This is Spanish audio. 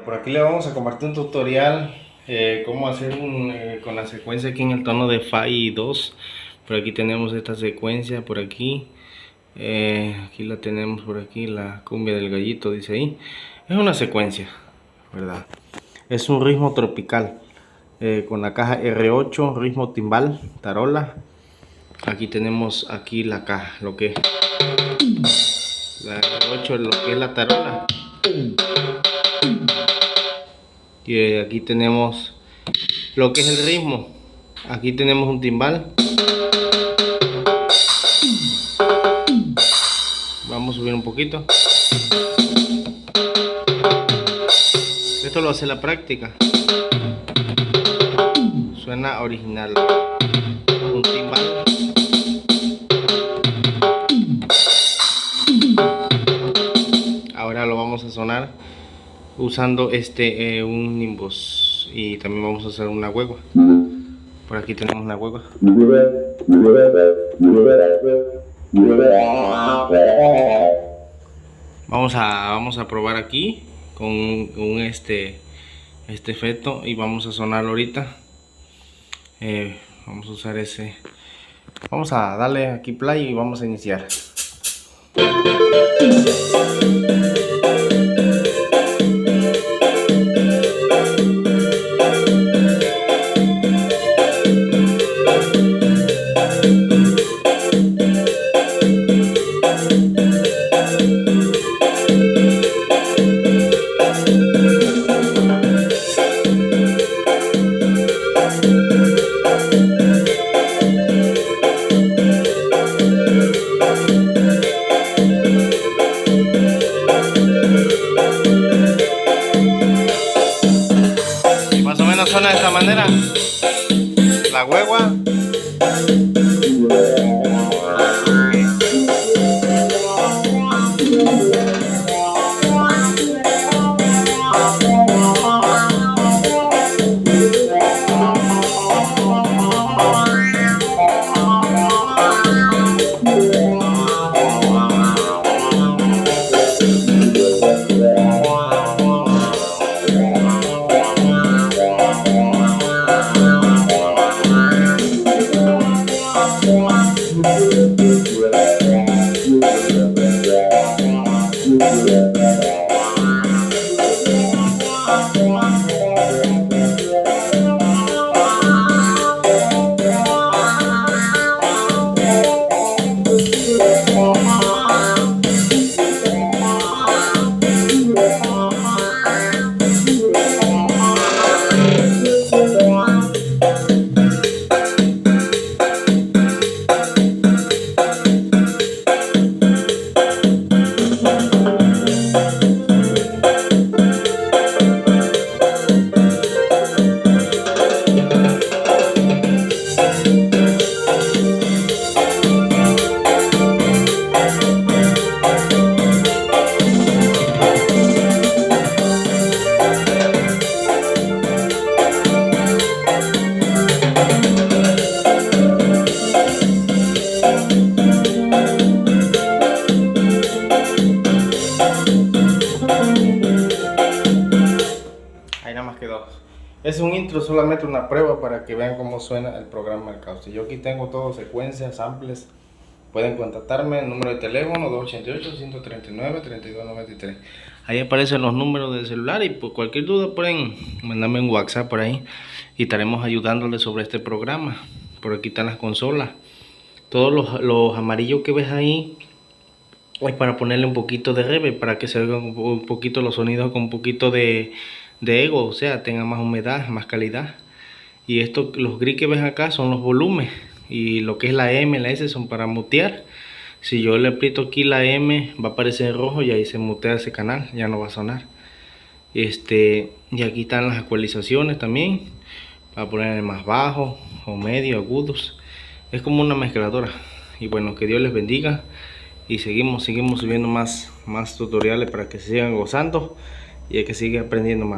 por aquí le vamos a compartir un tutorial cómo hacer con la secuencia aquí en el tono de Fa y 2. Por aquí tenemos esta secuencia, por aquí aquí la tenemos, por aquí la cumbia del gallito dice ahí. Es una secuencia, ¿verdad? Es un ritmo tropical con la caja R8, ritmo timbal, tarola. Aquí tenemos aquí la caja, lo que la R8, lo que es la tarola. Y aquí tenemos lo que es el ritmo. Aquí tenemos un timbal. Vamos a subir un poquito. Esto lo hace la práctica. Suena original. Un timbal. Ahora lo vamos a sonar usando un nimbus, y también vamos a hacer una huegua. Por aquí tenemos una huegua. Vamos a probar aquí con este efecto y vamos a sonarlo ahorita. Vamos a usar ese. Vamos a darle aquí play y vamos a iniciar. Suena de esta manera la huegua. Ahí nada más quedó. Es un intro, solamente una prueba para que vean cómo suena el programa Arcauste. Yo aquí tengo todo, secuencias, samples. Pueden contactarme, el número de teléfono 288-139-3293. Ahí aparecen los números del celular y por cualquier duda pueden mandarme un WhatsApp por ahí y estaremos ayudándoles sobre este programa. Por aquí están las consolas. Todos los amarillos que ves ahí es para ponerle un poquito de reverb, para que se oigan un poquito los sonidos con un poquito de ego, o sea, tenga más humedad, más calidad. Y esto, los gris que ves acá son los volúmenes, y lo que es la M, la S son para mutear. Si yo le aprieto aquí la M, va a aparecer en rojo y ahí se mutea ese canal, ya no va a sonar. Y aquí están las ecualizaciones también, para poner más bajo o medio, agudos. Es como una mezcladora. Y bueno, que Dios les bendiga. Y seguimos subiendo más tutoriales para que sigan gozando y hay que seguir aprendiendo más.